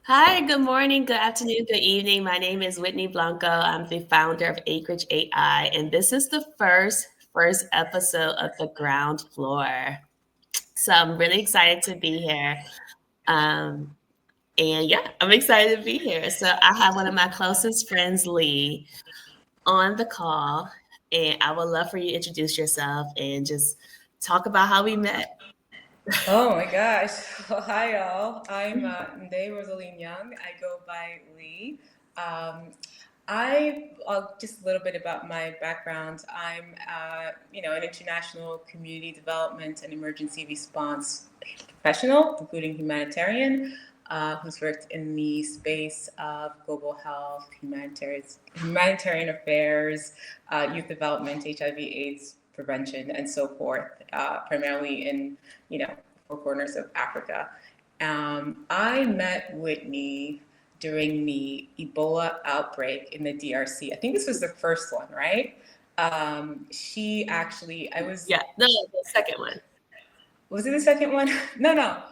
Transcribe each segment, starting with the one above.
Hi, good morning, good afternoon, good evening. My name is Whitney Blanco. I'm the founder of Acreage AI, and this is the first episode of the ground floor. So I'm really excited to be here. Um, and yeah, I'm excited to be here. So I have one of my closest friends, Lee, on the call, and I would love for you to introduce yourself and just talk about how we met. Oh my gosh. Well, hi, all. I'm N'Deye Rosalie Niang. I go by Lee. Um, just a little bit about my background. I'm, an international community development and emergency response professional, including humanitarian, who's worked in the space of global health, humanitarian affairs, youth development, HIV/AIDS prevention, and so forth, primarily in, four corners of Africa. I met Whitney during the Ebola outbreak in the DRC. I think this was the first one, right? She actually, I was, Yeah, no, the second one. was it the second one? No.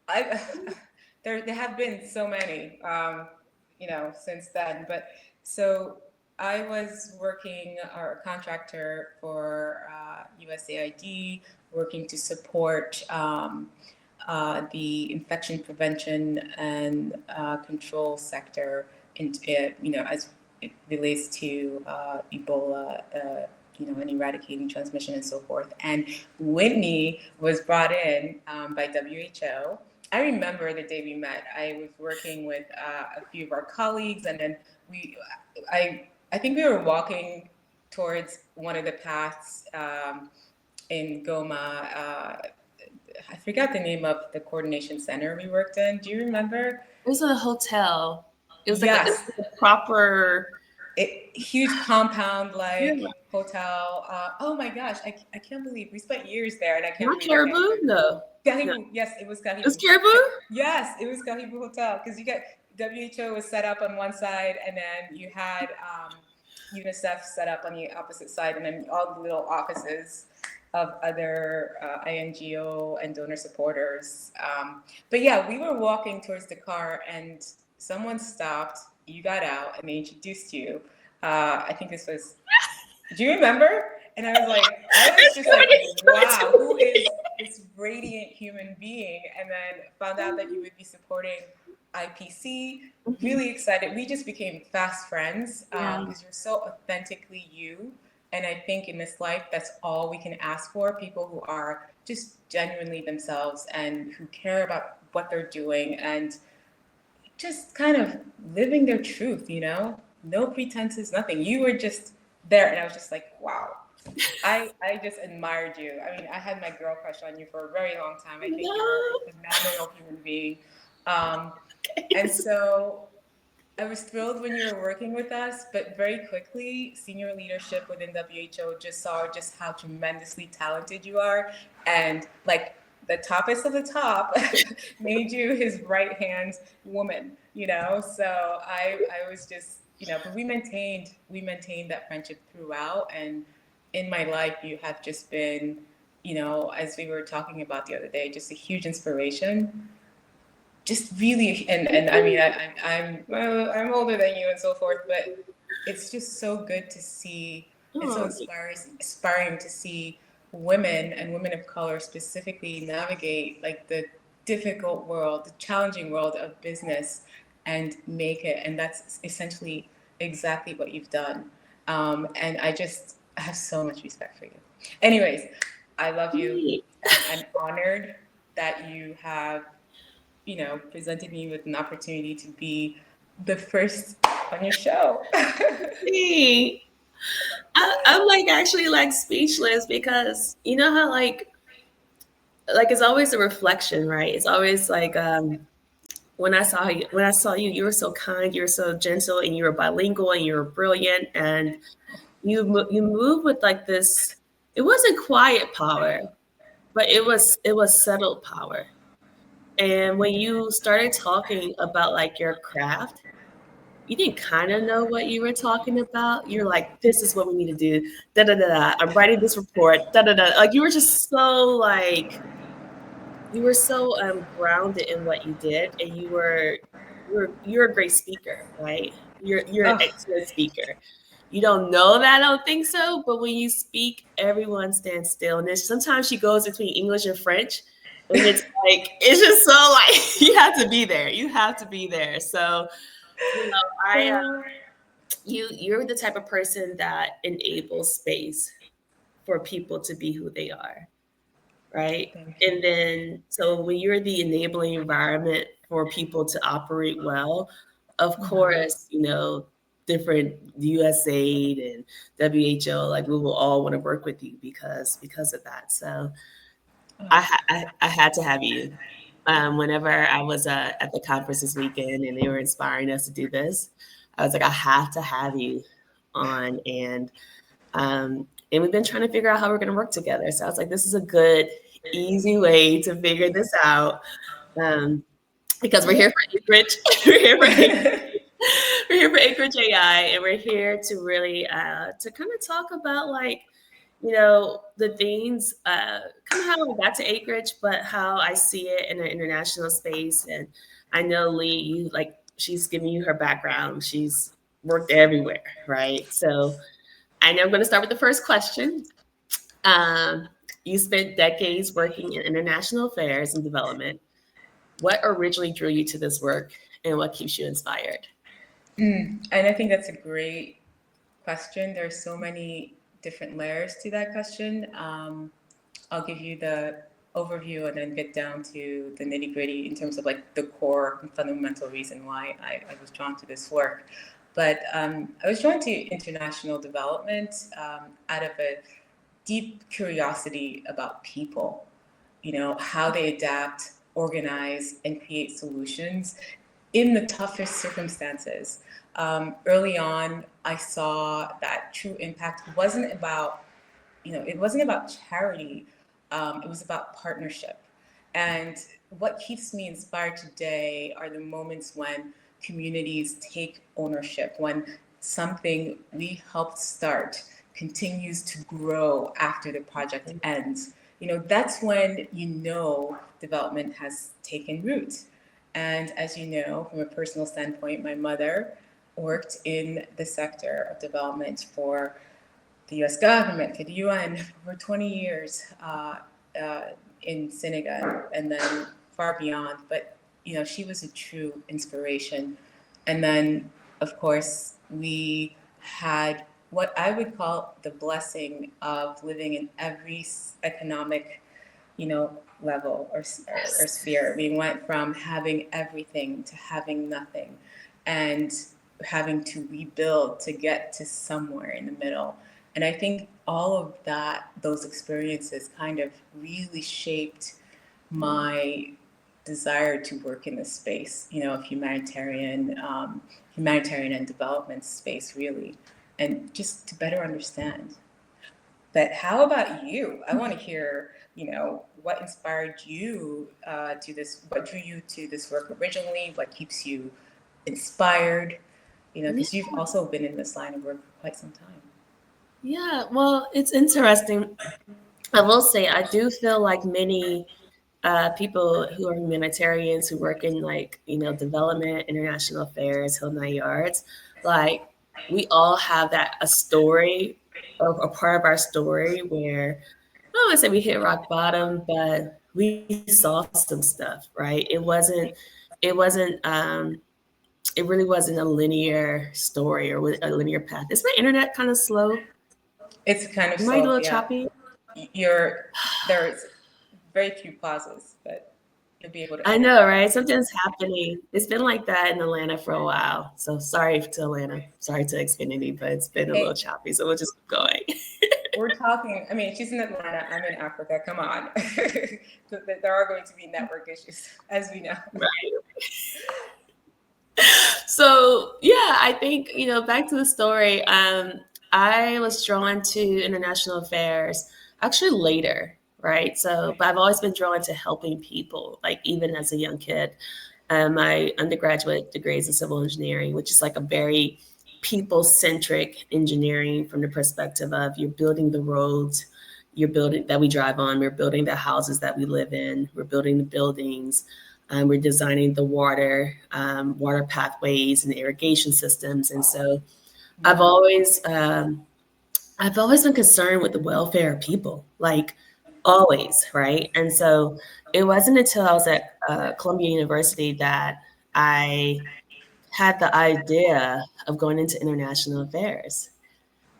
I, there have been so many, since then. But so I was working or a contractor for USAID, working to support the infection prevention and control sector, as it relates to Ebola. And eradicating transmission and so forth. And Whitney was brought in by WHO. I remember the day we met. I was working with a few of our colleagues, and then I think we were walking towards one of the paths in Goma. I forgot the name of the coordination center we worked in. Do you remember? It was a hotel. It Yes, was a proper. huge compound Yeah. like hotel. Oh my gosh, I can't believe we spent years there, and I can't Not believe I can't Caribou? remember. No. No. Kahibu, yes, it was It was Kahibu. Caribou? Yes, it was Kahibu Hotel because you got WHO was set up on one side, and then you had UNICEF set up on the opposite side, and then all the little offices of other INGO and donor supporters. But yeah, we were walking towards the car, and someone stopped. You got out, and they introduced you. I think this was. Do you remember? And I was It's just like, going it's going wow, to who be. is this radiant human being? And then found out that you would be supporting IPC. Mhm. Really excited. We just became fast friends Yeah. because you're so authentically you. And I think in this life, that's all we can ask for, people who are just genuinely themselves and who care about what they're doing and just kind of living their truth, No pretenses, nothing. You were just there, and I was just like, wow. I just admired you. I mean, I had my girl crush on you for a very long time. I think you're No. a phenomenal human being. Um, and so I was thrilled when you were working with us, but very quickly, senior leadership within WHO just saw just how tremendously talented you are. And like the toppest of the top made you his right hand woman. So I was just, but we maintained that friendship throughout. And in my life, you have just been, as we were talking about the other day, just a huge inspiration, just really. And I mean, I'm older than you and so forth, but it's just so good to see. It's so Oh, inspiring to see women and women of color specifically navigate like the difficult world, the challenging world of business, and make it. And that's essentially exactly what you've done. And I have so much respect for you. Anyways, I love you. sweet. I'm honored that you have, presented me with an opportunity to be the first on your show. Sweet. I'm like actually like speechless because you know how like it's always a reflection, right? It's always like when I saw you, you were so kind, you were so gentle, and you were bilingual, and you were brilliant, and you move with like this. It wasn't quiet power, but it was settled power. And when you started talking about like your craft, you didn't kind of know what you were talking about. You're like, this is what we need to do. Da da da da. I'm writing this report. Da da da. Like you were just so like you were so grounded in what you did, and you were you're a great speaker, right? You're an Oh, excellent speaker. You don't know that, I don't think so, but when you speak, everyone stands still. And then sometimes she goes between English and French, and it's like it's just so like you have to be there. You have to be there. So you know, I you're the type of person that enables space for people to be who they are, right? thank you. And then, so when you're the enabling environment for people to operate well, of course, different USAID and WHO, like we will all want to work with you because of that. So Oh, I had to have you. Whenever I was at the conference this weekend and they were inspiring us to do this, I was like, I have to have you on, and we've been trying to figure out how we're going to work together. So I was like, this is a good, easy way to figure this out. Um, because we're yeah. here for Acreage. we're here for Acreage. We're here for Acreage AI, and we're here to really to kind of talk about like the things, kind of how I got to Acreage, but how I see it in an international space. And I know Lee, you like she's giving you her background. She's worked everywhere, right? So I know I'm going to start with the first question. Um, you spent decades working in international affairs and development. What originally drew you to this work, and what keeps you inspired? And I think that's a great question. There's so many different layers to that question. I'll give you the overview and then get down to the nitty gritty in terms of like the core and fundamental reason why I was drawn to this work. But I was drawn to international development out of a deep curiosity about people, how they adapt, organize, and create solutions in the toughest circumstances. Early on, I saw that true impact wasn't about, it wasn't about charity. It was about partnership. And what keeps me inspired today are the moments when communities take ownership, when something we helped start continues to grow after the project ends. That's when development has taken root. And as you know, from a personal standpoint, my mother worked in the sector of development for the US government, for the UN, for 20 years uh, in Senegal and then far beyond. But, she was a true inspiration. And then, of course, we had what I would call the blessing of living in every economic level or Yes. sphere. We went from having everything to having nothing and having to rebuild to get to somewhere in the middle. And I think all of those experiences kind of really shaped my desire to work in this space, of humanitarian and development space, really, and just to better understand. But how about you? I want to hear, what inspired you to this, what drew you to this work originally, what keeps you inspired, Yeah. because you've also been in this line of work for quite some time. Yeah. Well, it's interesting. I will say I do feel like many people who are humanitarians who work in like development, international affairs, Hill 9 Yards, like we all have that a story or a part of our story where I don't want to say we hit rock bottom, but we saw some stuff, right? It wasn't it really wasn't a linear story or a linear path. Is my internet kind of slow? It's kind of Am I a slow, little yeah. choppy? There's very few pauses, but you'll be able to I edit know, that out. right? Something's happening. It's been like that in Atlanta for a while. So sorry to Atlanta. Sorry to Xfinity, but it's been a little Hey, choppy. So we'll just keep going. we're talking. I mean, she's in Atlanta. I'm in Africa. Come on. There are going to be network issues, as we know. Right. So yeah, I think, back to the story. I was drawn to international affairs actually later, right? So, but I've always been drawn to helping people, like even as a young kid. My undergraduate degree is in civil engineering, which is like a very people centric engineering from the perspective of you're building the roads, you're building that we drive on, we're building the houses that we live in, we're building the buildings. We're designing the water pathways and irrigation systems. And so I've always, um, I've always been concerned with the welfare of people, like always, right? And so it wasn't until I was at Columbia University that I had the idea of going into international affairs.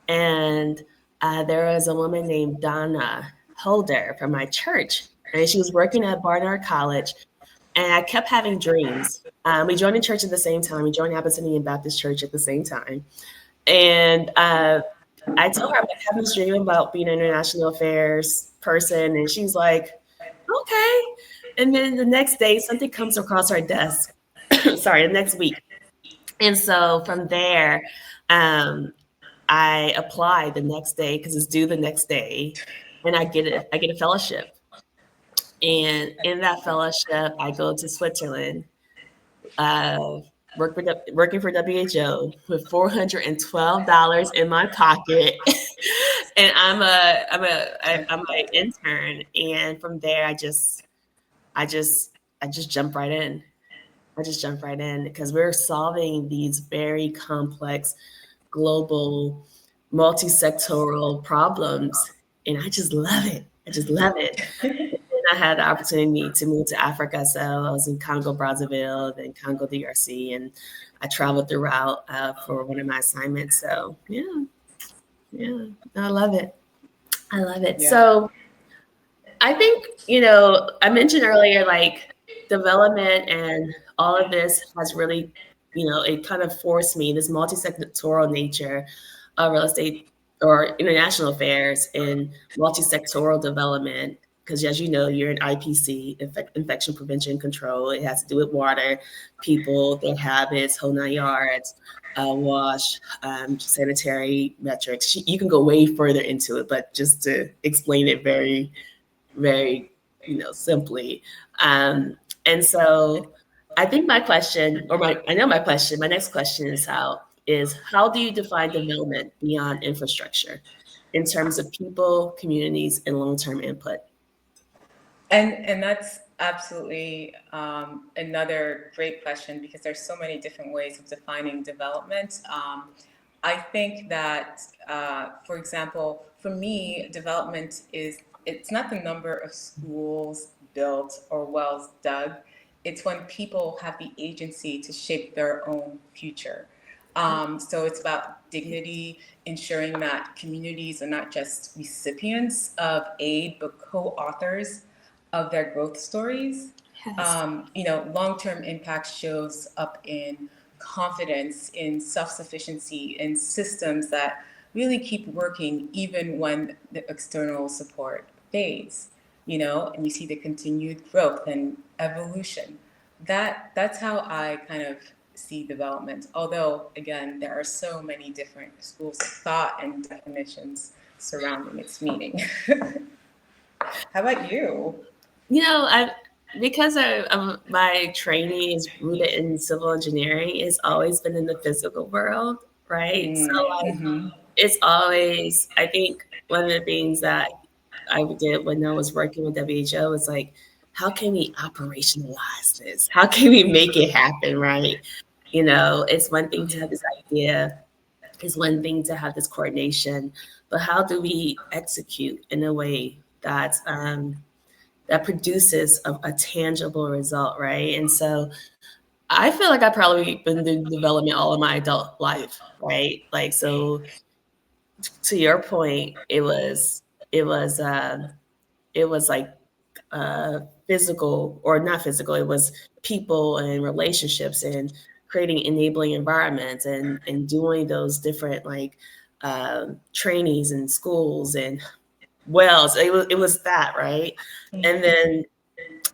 And there was a woman named Donna Holder from my church, and she was working at Barnard College. And I kept having dreams. We joined the church at the same time. We joined Abyssinian Baptist Church at the same time. And I told her, I'm like, having this dream about being an international affairs person. And she's like, okay. And then the next day, something comes across our desk. Sorry, the next week. And so from there, um, I apply the next day because it's due the next day, and I get a fellowship. And in that fellowship, I go to Switzerland, uh, working for WHO with $412 in my pocket, and I'm an intern. And from there, I just I just jump right in. I just jump right in because we're solving these very complex global multi-sectoral problems, and I just love it. I just love it. And I had the opportunity to move to Africa, so I was in Congo Brazzaville, then Congo DRC, and I traveled throughout for one of my assignments. So yeah, I love it. I love it. Yeah. So I think, I mentioned earlier, like development and all of this has really, it kind of forced me this multi-sectoral nature of real estate or international affairs and multi-sectoral development. Because as you know, you're in IPC, infection prevention control. It has to do with water, people, their habits, whole 9 yards, wash, sanitary metrics. You can go way further into it, but just to explain it very, simply. And so I think my question, I know my question, my next question is how do you define development beyond infrastructure in terms of people, communities, and long-term input? And that's absolutely another great question because there's so many different ways of defining development. I think that, for example, for me, development is it's not the number of schools built or wells dug. It's when people have the agency to shape their own future. So it's about dignity, ensuring that communities are not just recipients of aid, but co-authors of their growth stories. Yes. Long-term impact shows up in confidence, in self-sufficiency, in systems that really keep working even when the external support fades. And you see the continued growth and evolution. That's how I kind of see development. Although, again, there are so many different schools of thought and definitions surrounding its meaning. How about you? I because my training is rooted in civil engineering, it's always been in the physical world, right? So like Mm-hmm. it's always, I think one of the things that I did when I was working with WHO was like, how can we operationalize this? How can we make it happen, right? It's one thing to have this idea, it's one thing to have this coordination, but how do we execute in a way that produces a tangible result, right? And so I feel like I've probably been doing development all of my adult life, right? Like, so to your point, it was like physical or not physical. It was people and relationships and creating enabling environments and doing those different like trainings in schools and wells. It was that, right? And then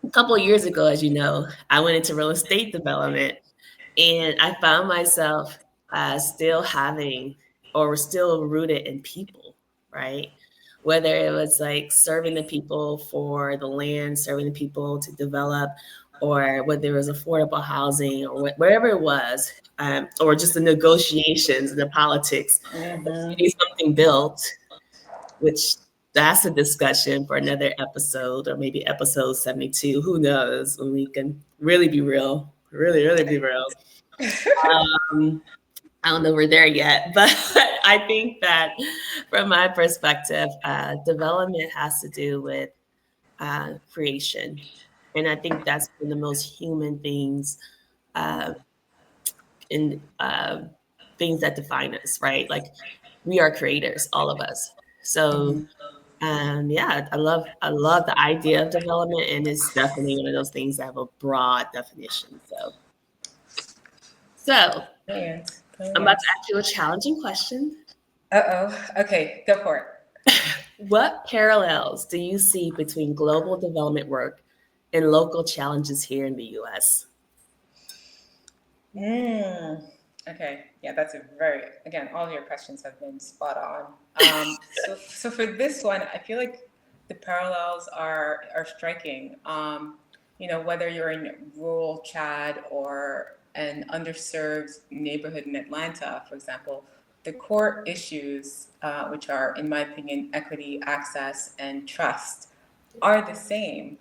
a couple of years ago, as you know, I went into real estate development, and I found myself still having or still rooted in people, right? Whether it was like serving the people for the land, serving the people to develop, or whether it was affordable housing or wherever it was, or just the negotiations, the politics of Mm-hmm. getting something built, which that's a discussion for another episode, or maybe episode 72. Who knows, when we can really be real, really, really be real. Um, I don't know we're there yet, but I think that from my perspective, development has to do with creation. And I think that's one of the most human things uh, in things that define us, right? Like we are creators, all of us. So yeah, I love the idea of development, and it's definitely one of those things that have a broad definition. So Brilliant, I'm about brilliant. to ask you a challenging question. Uh-oh. Okay, go for it. What parallels do you see between global development work and local challenges here in the US? Mm. Okay, yeah, that's a very, again, all your questions have been spot on. So for this one, I feel like the parallels are striking. Whether you're in rural Chad or an underserved neighborhood in Atlanta, for example, the core issues, which are, in my opinion, equity, access, and trust, are the same.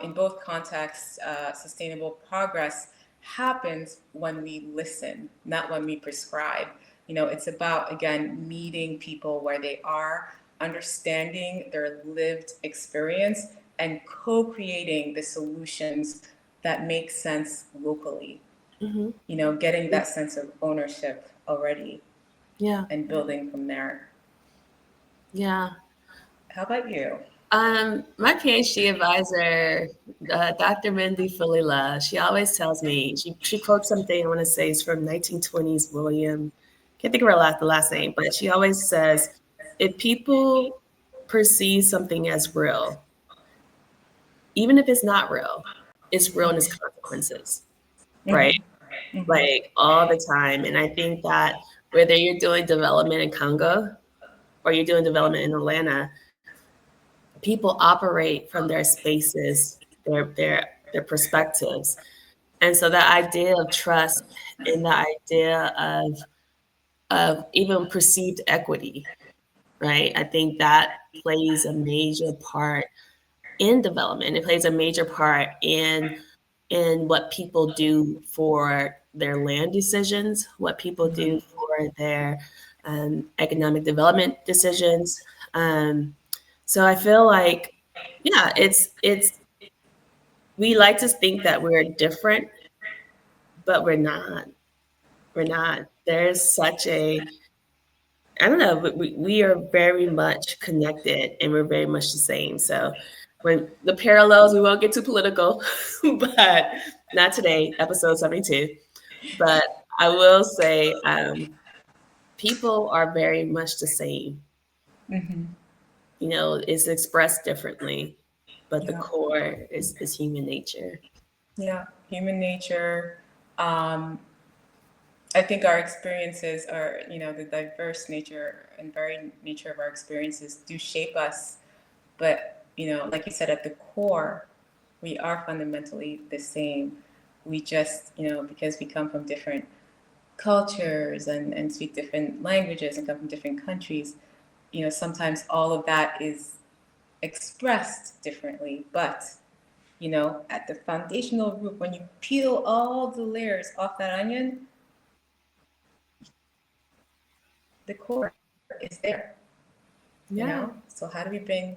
In both contexts, sustainable progress happens when we listen, not when we prescribe. It's about, again, meeting people where they are, understanding their lived experience, and co creating the solutions that make sense locally. Hmm. Getting that sense of ownership already Yeah, and building from there. yeah. How about you? My PhD advisor, Dr. Mindy Fulila, she always tells me, she quotes something I want to say is from 1920s William, can't think of the last name, but she always says, if people perceive something as real, even if it's not real, it's real in its consequences, right? Mm-hmm. Mm-hmm. Like all the time. And I think that whether you're doing development in Congo or you're doing development in Atlanta, people operate from their spaces, their perspectives. And so the idea of trust and the idea of even perceived equity, right? I think that plays a major part in development. It plays a major part in what people do for their land decisions, what people do for their economic development decisions. Um, so I feel like, yeah, it's we like to think that we're different, but we're not. We're not. There's such a I don't know, but we are very much connected and we're very much the same. So when the parallels, we won't get too political, but not today, episode 72. But I will say people are very much the same. Mm-hmm. It's expressed differently, but the Yeah. core is human nature. Yeah. Human nature. Um, I think our experiences are, the diverse nature and varied nature of our experiences do shape us. But, like you said, at the core, we are fundamentally the same. We just, because we come from different cultures and speak different languages and come from different countries, sometimes all of that is expressed differently. But, at the foundational root, when you peel all the layers off that onion, the core is there. Yeah. So how do we bring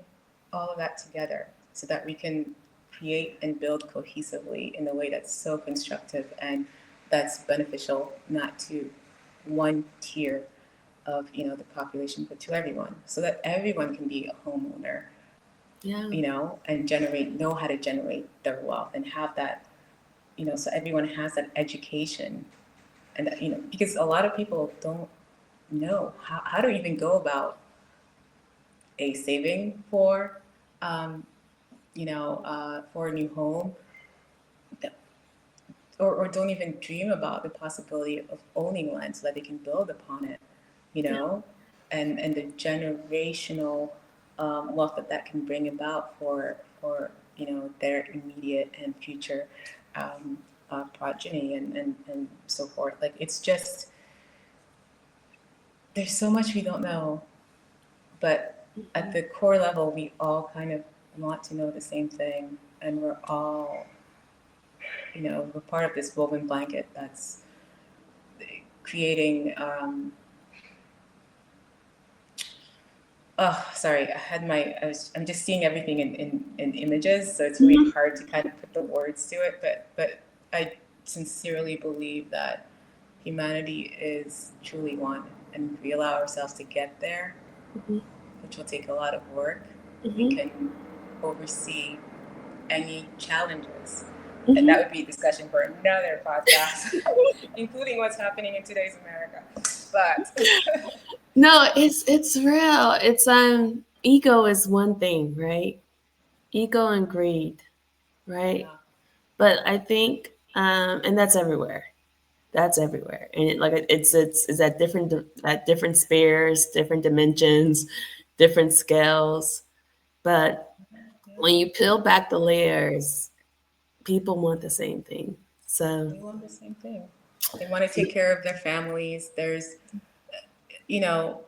all of that together so that we can create and build cohesively in a way that's so constructive and that's beneficial not to one tier of the population but to everyone, so that everyone can be a homeowner, Yeah. and know how to generate their wealth and have that, so everyone has that education. And because a lot of people don't know how to even go about a saving um, for a new home, or don't even dream about the possibility of owning land so that they can build upon it, you Yeah. know, and the generational wealth that can bring about for their immediate and future progeny and so forth. Like it's just there's so much we don't know, but at the core level, we all kind of want to know the same thing, and we're all, we're part of this woven blanket that's creating. Oh, sorry, I'm just seeing everything in images, so it's really Mhm. hard to kind of put the words to it. But I sincerely believe that humanity is truly one, and if we allow ourselves to get there, Mhm. which will take a lot of work, we Mhm. can oversee any challenges. And that Mhm. would be a discussion for another podcast, including what's happening in today's America. But No, it's real. It's ego is one thing, right? Ego and greed, right? yeah, But I think and that's everywhere. That's everywhere. And it's at different spheres, different dimensions, different scales. But when you peel back the layers, people want the same thing. So, they want the same thing. They want to take care of their families. You know,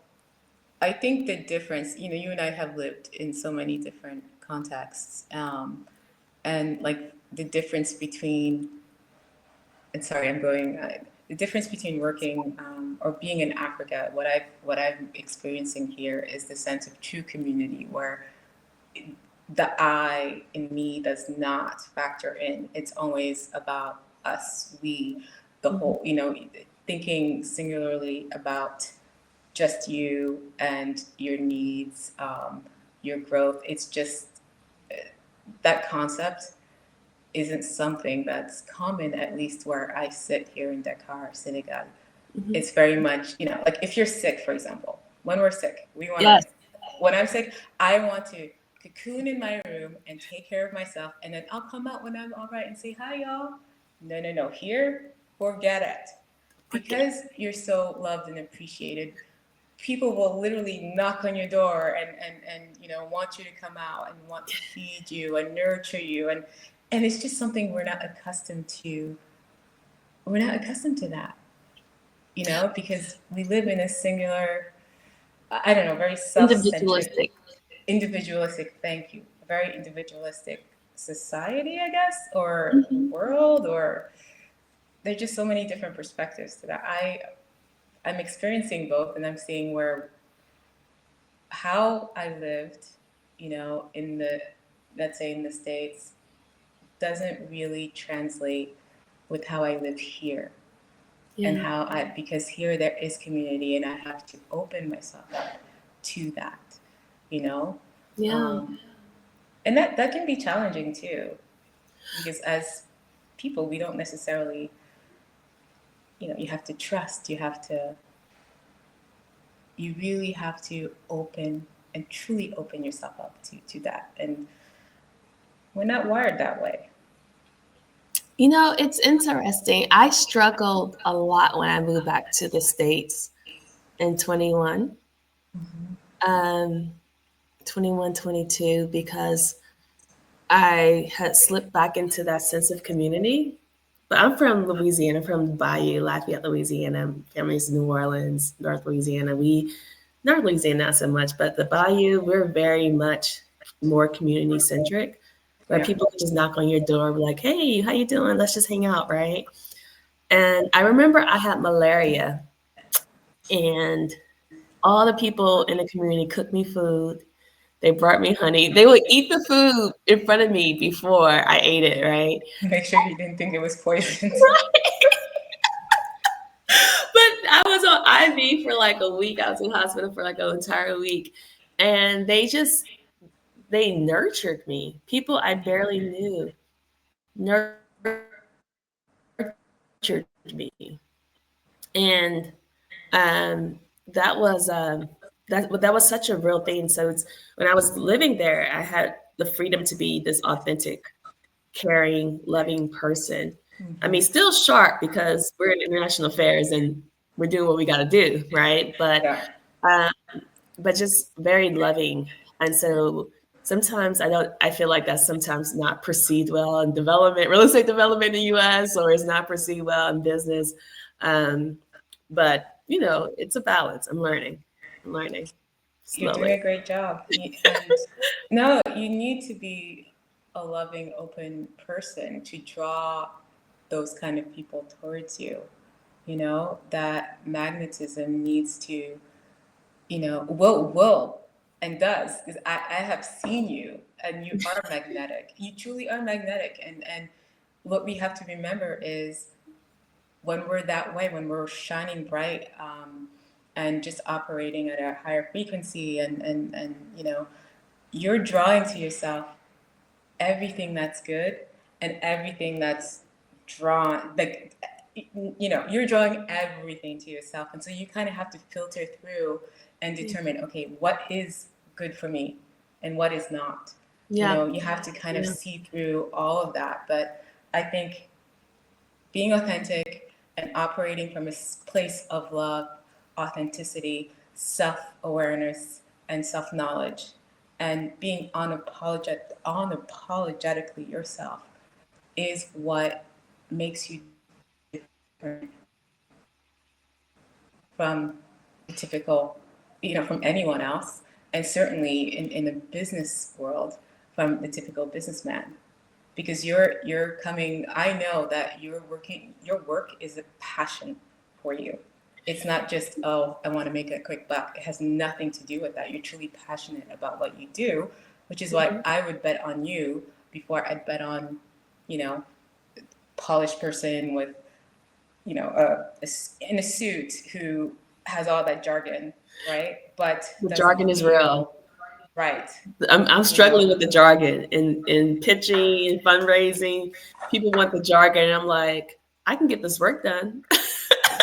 I think the difference, you and I have lived in so many different contexts. And like the difference between, and sorry, the difference between working or being in Africa, what I'm experiencing here is the sense of true community where the I in me does not factor in. It's always about us, we, the mhm, whole, thinking singularly about just you and your needs, your growth. It's just that concept isn't something that's common, at least where I sit here in Dakar, Senegal. mhm. It's very much, like if you're sick, for example, when we're sick, Yes. when I'm sick, I want to cocoon in my room and take care of myself, and then I'll come out when I'm all right and say, hi, y'all. No, no, no. Here, forget it. Forget. Because you're so loved and appreciated, people will literally knock on your door and want you to come out and want to feed you and nurture you, and it's just something we're not accustomed to that, because we live in a singular, I don't know, very self-centric, Individualistic. individualistic, thank you, very individualistic society, I guess, or Mhm. world, or there's just so many different perspectives to that. I'm experiencing both, and I'm seeing where how I lived, in the, let's say in the States, doesn't really translate with how I live here, and Yeah. because here there is community and I have to open myself up to that, you know? Yeah. Um, and that can be challenging too, because as people, we don't necessarily, you have to trust, you really have to open and truly open yourself up to that. And we're not wired that way. It's interesting. I struggled a lot when I moved back to the States in 21, Mm-hmm. um, 21, 22, because I had slipped back into that sense of community. But I'm from Louisiana, from Bayou, Lafayette, Louisiana. Family's New Orleans, North Louisiana. North Louisiana, not so much, but the Bayou, we're very much more community centric, where Yeah. people can just knock on your door, be like, hey, how you doing? Let's just hang out, right? And I remember I had malaria, and all the people in the community cooked me food. They brought me honey. They would eat the food in front of me before I ate it, right? Make sure you didn't think it was poisoned. But I was on IV for like a week. I was in hospital for like an entire week. And they nurtured me. People I barely knew nurtured me. And that was that was such a real thing. So when I was living there, I had the freedom to be this authentic, caring, loving person. I mean, Mm-hmm. still sharp because we're in international affairs and we're doing what we got to do, right? Yeah. Um, but just very loving. And so sometimes I feel like that's sometimes not perceived well in development, real estate development in the US, or it's not perceived well in business. Um, but it's a balance. I'm learning. I'm learning. You're doing a slowly. great job. And no, you need to be a loving, open person to draw those kind of people towards you. You know, that magnetism needs to, will and does, because I have seen you and you are magnetic. You truly are magnetic. And what we have to remember is when we're that way, when we're shining bright, and just operating at a higher frequency, and you're drawing to yourself everything that's good and everything that's drawn, like, you're drawing everything to yourself. And so you kind of have to filter through and determine, okay, what is good for me and what is not. Yeah. You have to kind of Yeah. see through all of that. But I think being authentic and operating from a place of love, authenticity, self awareness, and self knowledge, and being unapologetically yourself is what makes you different from the typical, from anyone else, and certainly in the business world, from the typical businessman. Because you're coming, I know that your work is a passion for you. It's not just, oh, I want to make a quick buck. It has nothing to do with that. You're truly passionate about what you do, which is why Mhm. I would bet on you before I'd bet on, you know, polished person with, in a suit who has all that jargon, right? But The doesn't jargon is real. feel right, I'm you know. struggling with the jargon in pitching and fundraising. People want the jargon. And I'm like, I can get this work done.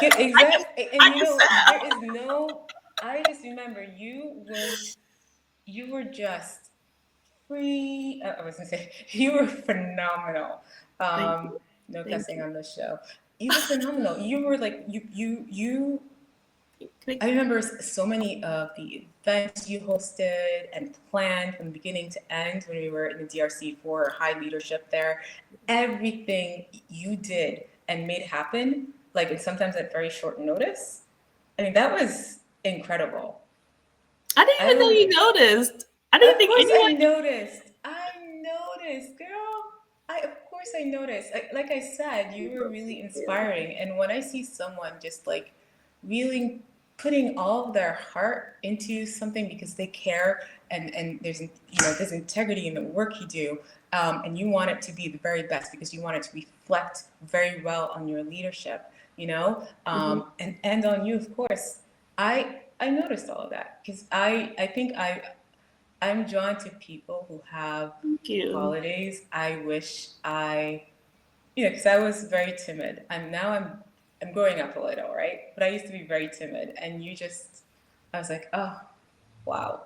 Get exactly, I and can there sell. is no. I just remember you were just free. I was gonna say you were phenomenal. Thank Um, you. no Thank cussing you. on this show. You were phenomenal. You were like you. Thank I remember so many of the events you hosted and planned from beginning to end when we were in the DRC for high leadership there. Everything you did and made happen, like, and sometimes at very short notice. I mean, that was incredible. I didn't I even know you would, noticed. I didn't of think course, I anyone. noticed. I noticed, girl. Of course, I noticed. Like I said, you were really inspiring. And when I see someone just like really putting all of their heart into something because they care, and there's integrity in the work you do, and you want it to be the very best because you want it to reflect very well on your leadership, Mhm. and on you, of course. I noticed all of that because I think I'm drawn to people who have Thank you. qualities I wish because I was very timid. I'm growing up a little, right? But I used to be very timid, and I was like, oh, wow,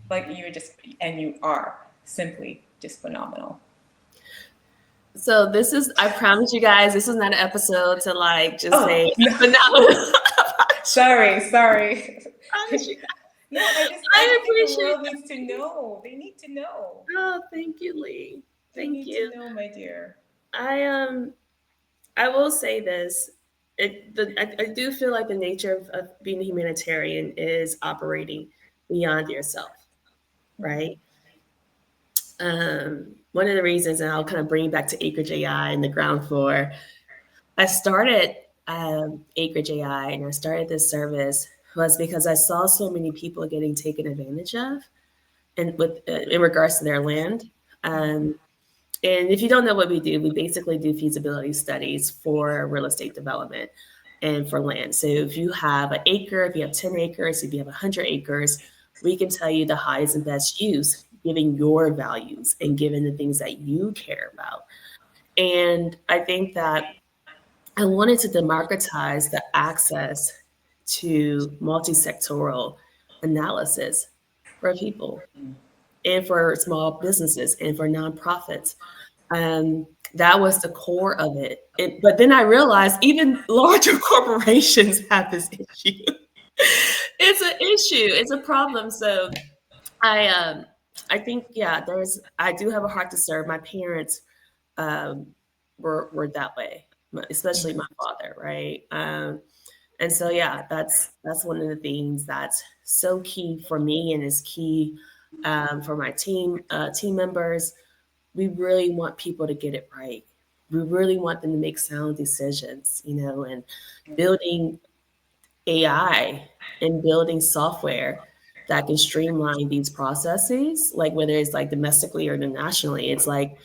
like you were just, and you are simply just phenomenal. So this is. I promise you guys, this is not an episode to like just Oh say no, I'm phenomenal. sorry. I promise you. No, I I just think the appreciate world needs to know. They need to know. Oh, thank you, Lee. They Thank need to you. know, my dear. I I will say this. I do feel like the nature of being a humanitarian is operating beyond yourself, right? One of the reasons, and I'll kind of bring you back to Acreage AI and the ground floor. I started Acreage AI and I started this service was because I saw so many people getting taken advantage of, and with in regards to their land. Um, And if you don't know what we do, we basically do feasibility studies for real estate development and for land. So if you have an acre, if you have 10 acres, if you have 100 acres, we can tell you the highest and best use given your values and given the things that you care about. And I think that I wanted to democratize the access to multi-sectoral analysis for people and for small businesses and for nonprofits. That was the core of it. But then I realized even larger corporations have this issue. It's an issue. It's a problem. So I um, I think I do have a heart to serve. My parents um, were that way, especially my father, right? And so, yeah, that's one of the things that's so key for me and is key for my team members. We really want people to get it right. We really want them to make sound decisions, and building AI and building software that can streamline these processes, like whether it's like domestically or internationally. It's like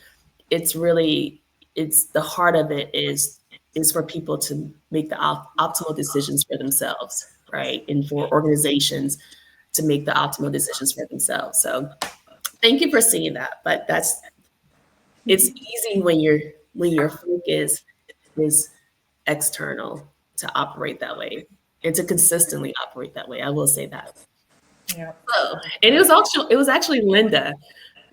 it's really it's the heart of it is for people to make the optimal decisions for themselves, right? And for organizations to make the optimal decisions for themselves. So thank you for seeing that. But it's easy when your focus is external to operate that way and to consistently operate that way. I will say that. Yeah. Oh, and it was actually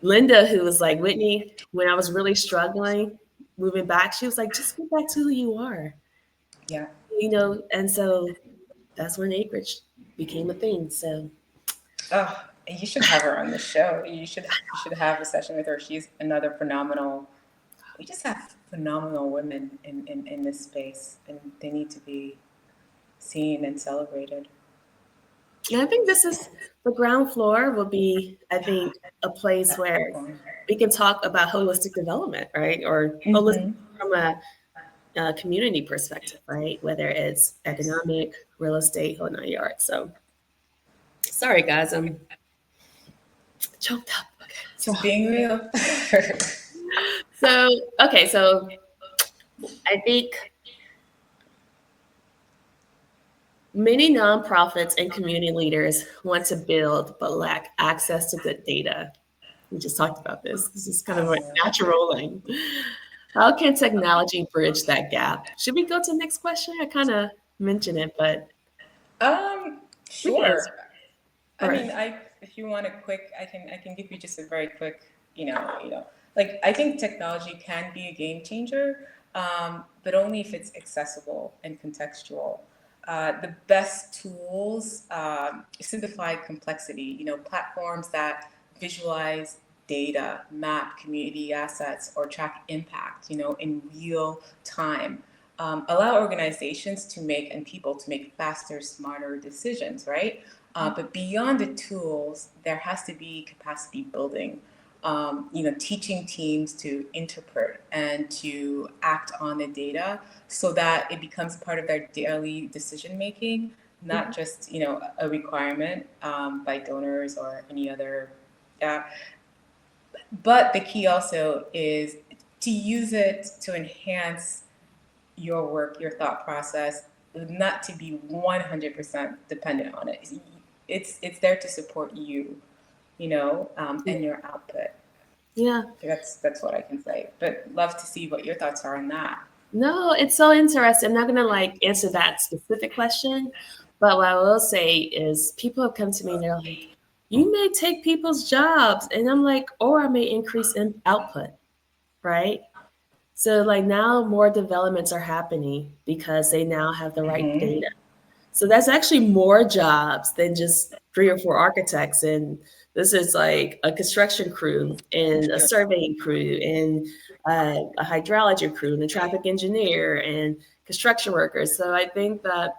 Linda who was like, Whitney, when I was really struggling moving back, she was like, just go back to who you are, Yeah. and so that's when Acreage became a thing. So Oh, you should have her on the show. You should have a session with her. She's another phenomenal. We just have phenomenal women in this space, and they need to be seen and celebrated. and I think this is the ground floor will be, I think, a place where we can talk about holistic development, right? Or holistic Mm-hmm. from a community perspective, right? Whether it's economic, real estate, whole nine yards. So sorry guys, I'm choked up. Okay. Just being real. So I think many nonprofits and community leaders want to build but lack access to good data. We just talked about this. This is kind of a natural thing. How can technology bridge that gap? Should we go to the next question? I kind of mentioned it, but um, we can answer. sure. I All mean, right. I if you want a quick, I can give you just a very quick, like I think technology can be a game changer, but only if it's accessible and contextual. The best tools simplify complexity. Platforms that visualize data, map community assets, or track impact. In real time. Allow organizations to make and people to make faster, smarter decisions, right? But beyond the tools, there has to be capacity building. Teaching teams to interpret and to act on the data so that it becomes part of their daily decision making, not Mhm. just a requirement by donors or any other. Uh, but the key also is to use it to enhance your work, your thought process, not to be 100% dependent on it. It's there to support you, and your output. Yeah. That's what I can say. But love to see what your thoughts are on that. No, it's so interesting. I'm not gonna like answer that specific question, but what I will say is people have come to me and they're like, you may take people's jobs. And I'm like, or I may increase in output, right? So like now more developments are happening because they now have the right Mm-hmm. data. So that's actually more jobs than just 3 or 4 architects. And this is like a construction crew and a surveying crew and a hydrology crew and a traffic engineer and construction workers. So I think that,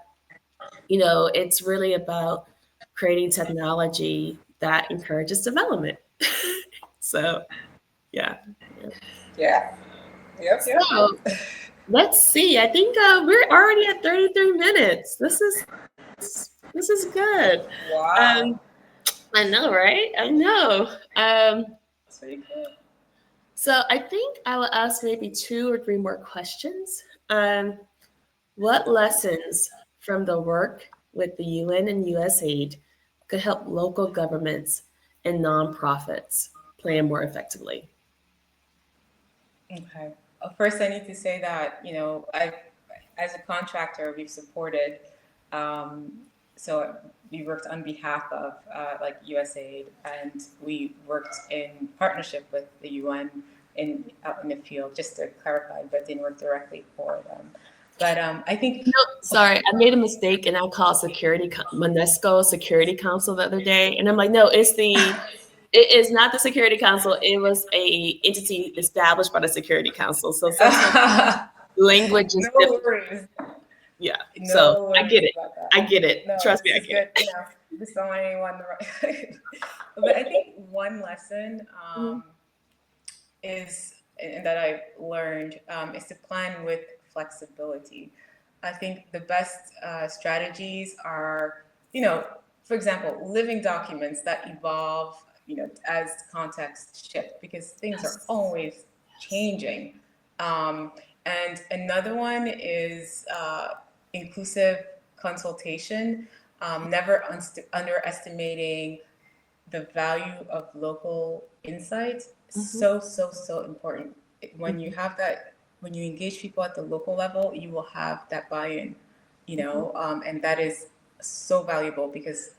it's really about creating technology that encourages development. So yeah. Yeah. Yeah. Yep. Yep. So Yep. let's see. I think we're already at 33 minutes. This is good. Um, Wow. I know, right? I know. That's pretty cool. So I think I will ask maybe 2 or 3 more questions. What lessons from the work with the UN and USAID could help local governments and nonprofits plan more effectively? Okay. First, I need to say that as a contractor, we've supported. Um, so we worked on behalf of like USAID, and we worked in partnership with the UN out in the field. Just to clarify, but didn't work directly for them. But I think. No, sorry, I made a mistake and I called UNESCO Security Council the other day, and I'm like, no, it is not the Security Council. It was a entity established by the Security Council. So sometimes language is No different. worries. Yeah. So No I get worries it. about that. I get it. No, Trust me, this I is get good. Just don't want anyone the right. But I think one lesson it. is, and that I learned, is to plan with flexibility. I think the best strategies are, you know, for example, living documents that evolve, as context shift, because things are Yes. always Yes. changing. And another one is inclusive consultation, never underestimating the value of local insight. Mhm. So important. When you have that, when you engage people at the local level, you will have that buy-in, Mhm. and that is so valuable because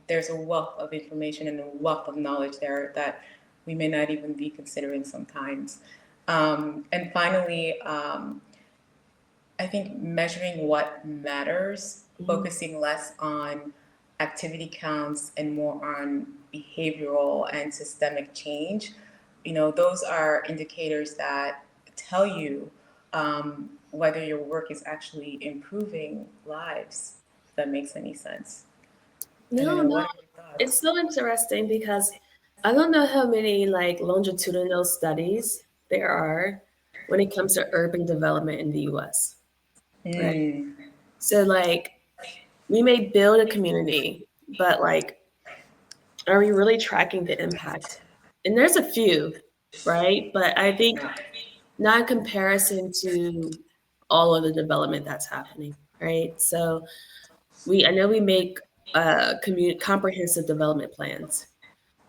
there's a wealth of information and a wealth of knowledge there that we may not even be considering sometimes. And finally, I think measuring what matters, Mhm. focusing less on activity counts and more on behavioral and systemic change, those are indicators that tell you whether your work is actually improving lives, if that makes any sense. I don't No, know. no. What are your It's thoughts? so interesting because I don't know how many like longitudinal studies there are when it comes to urban development in the US, right? Mm, So like we may build a community, but like are we really tracking the impact? And there's a few, right? But I think yeah. not in comparison to all of the development that's happening, right? So I know we make comprehensive development plans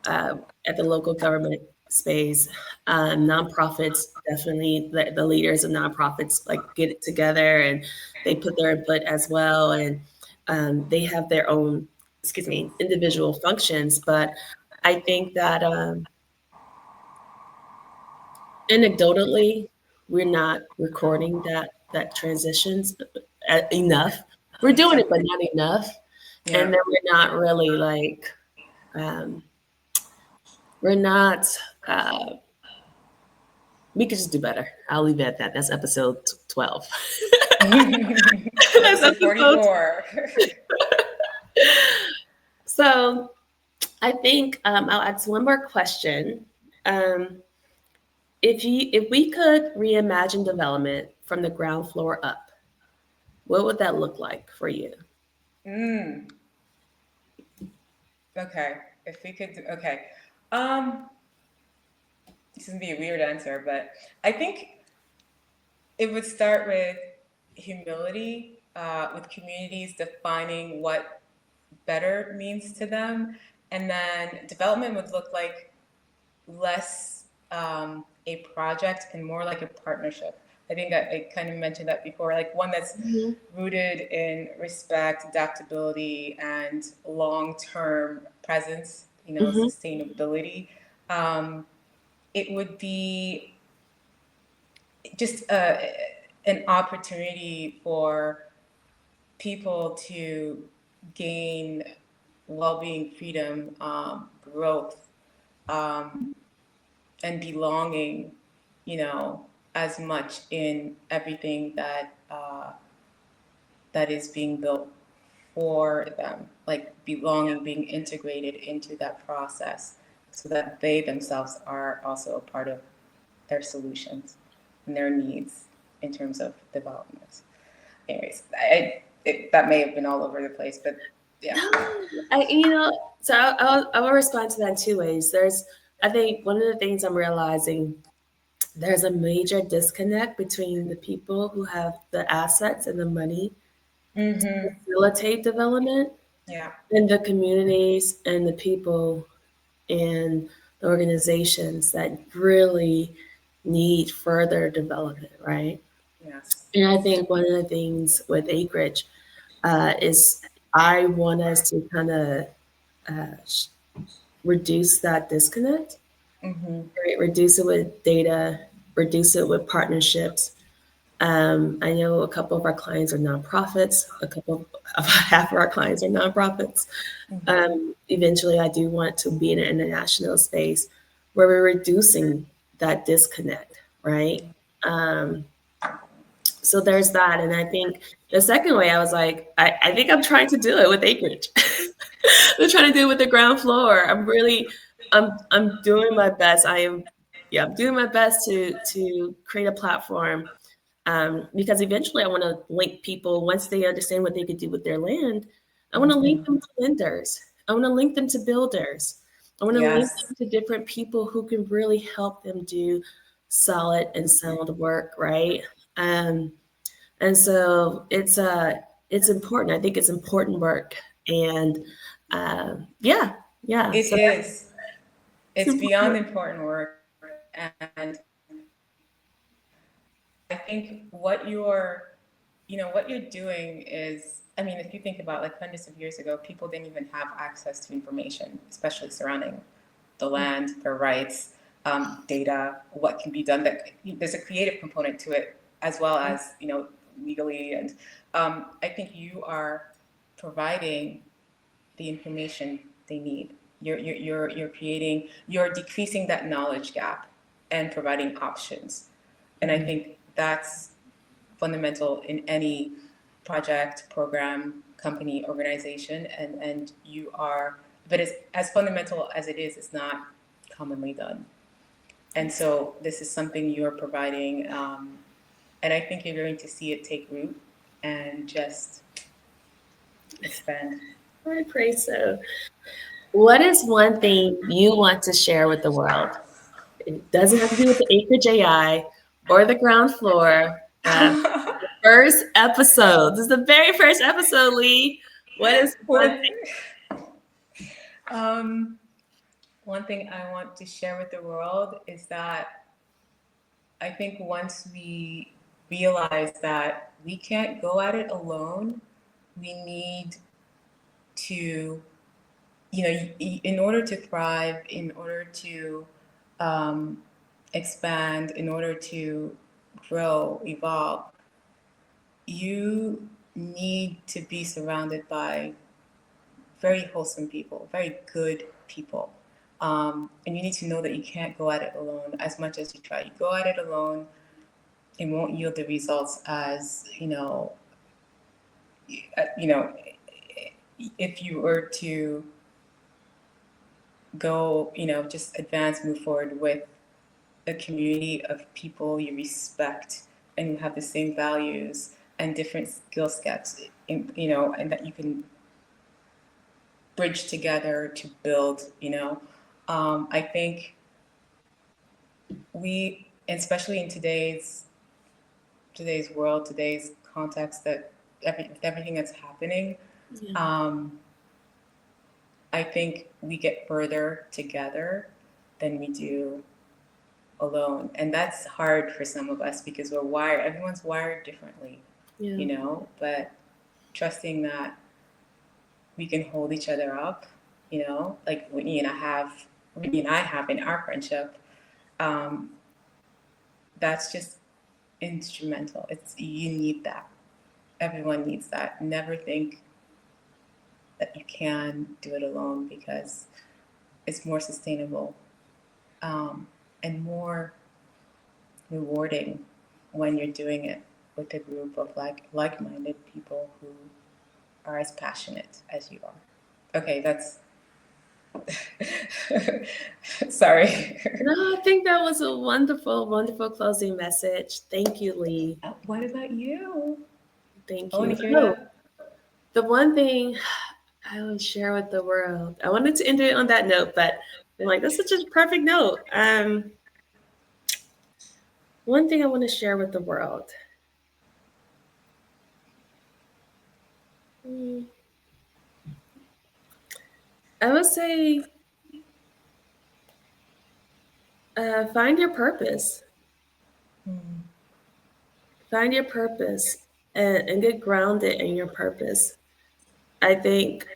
uh, at the local government space. Nonprofits, definitely the leaders of nonprofits like get it together and they put their input as well, and they have their own, excuse me, individual functions. But I think that anecdotally, we're not recording that transitions enough. We're doing it, but not enough. And Yeah. then we're not really like um, we're not. Uh, we could just do better. I'll leave it at that. That's episode 12. That's Episode episode. 44. So I think I'll ask one more question. Um, if we could reimagine development from the ground floor up, what would that look like for you? Mm, okay. If we could okay. Um, this is gonna be a weird answer, but I think it would start with humility, with communities defining what better means to them. And then development would look like less a project and more like a partnership. I think I kind of mentioned that before, like one that's Mhm. rooted in respect, adaptability, and long term presence, Mhm. sustainability. Um, it would be just an opportunity for people to gain well-being, freedom, growth, um, and belonging, as much in everything that is being built for them, like belonging being integrated into that process, so that they themselves are also a part of their solutions and their needs in terms of development. Anyways, that may have been all over the place, but yeah. No, so I'll respond to that in two ways. I think one of the things I'm realizing there's a major disconnect between the people who have the assets and the money to Mm-hmm. facilitate development Yeah. and the communities and the people and the organizations that really need further development, right? Yes. And I think one of the things with Acreage is I want us to kind of uh, reduce that disconnect, Mm-hmm. right? Reduce it with data, reduce it with partnerships. I know a couple of our clients are nonprofits. A couple of half of our clients are nonprofits. Mm-hmm. Eventually, I do want to be in an international space where we're reducing that disconnect, right? Um, So there's that. And I think the second way I was like, I think I'm trying to do it with Acreage. I'm trying to do it with the ground floor. I'm doing my best. I'm doing my best to create a platform, because eventually I want to link people once they understand what they could do with their land. I want to link them to lenders. I want to link them to builders. I want to link Yes, them to different people who can really help them do solid and sound work, right? Um, and so it's important. I think it's important work, and yeah, yeah. it So is. that's It's beyond important. important work. And I think what you're doing is, I mean, if you think about like hundreds of years ago, people didn't even have access to information, especially surrounding the land, their rights, data, what can be done. That there's a creative component to it as well as legally, and I think you are providing the information they need. You're creating, you're decreasing that knowledge gap and providing options. And I think that's fundamental in any project, program, company, organization, and you are, but it's as fundamental as it is, it's not commonly done. And so this is something you're providing, and I think you're going to see it take root and just expand. I pray so. What is one thing you want to share with the world? It doesn't have to do with the Acreage AI or the ground floor. First episode. This is the very first episode, Lee. What is one What? Um, One thing I want to share with the world is that I think once we realize that we can't go at it alone, we need to, in order to thrive, in order to um, expand, in order to grow, evolve, you need to be surrounded by very wholesome people, very good people. And you need to know that you can't go at it alone as much as you try. You go at it alone, it won't yield the results as, you know, if you were to go, just advance, move forward with a community of people you respect and you have the same values and different skill sets, and that you can bridge together to build, I think we, especially in today's world, today's context, that with everything that's happening, thing? um, I think we get further together than we do alone, and that's hard for some of us because we're wired. Everyone's wired differently, Yeah. But trusting that we can hold each other up, like Whitney and I have in our friendship. Um, that's just instrumental. It's You need that. Everyone needs that. Never think that you can do it alone because it's more sustainable, and more rewarding when you're doing it with a group of like-minded people who are as passionate as you are. Okay, that's sorry. No, I think that was a wonderful, wonderful closing message. Thank you, Lee. What about you? Thank I want you. to hear Oh, that. the one thing I would share with the world. I wanted to end it on that note, but I'm like, that's such a perfect note. One thing I want to share with the world. Mm, I would say, find your purpose. Mm, Find your purpose, and get grounded in your purpose. I think,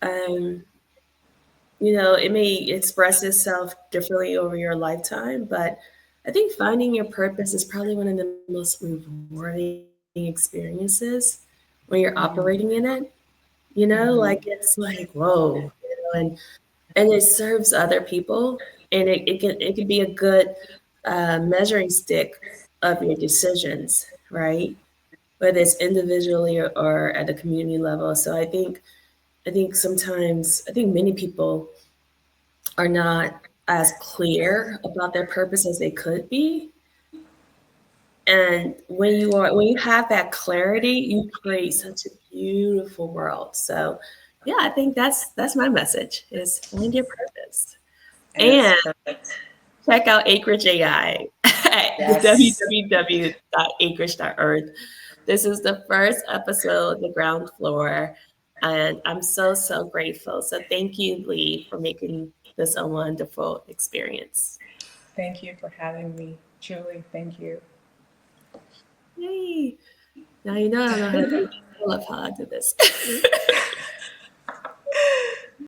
it may express itself differently over your lifetime, but I think finding your purpose is probably one of the most rewarding experiences when you're operating in it. Like mm-hmm. it's like, whoa, and it serves other people, and it can be a good measuring stick of your decisions, right? whether it's individually or at a community level. So I think sometimes I think many people are not as clear about their purpose as they could be. And when you have that clarity, you create such a beautiful world. So yeah, I think that's my message is find your purpose. And And that's perfect. check out Acreage AI at Yes. www.acreage.earth. This is the first episode, the ground floor, and I'm so, so grateful. So thank you, Lee, for making this a wonderful experience. Thank you for having me. Julie, thank you. Yay. Now you know I don't know how to do this. I love how I do this.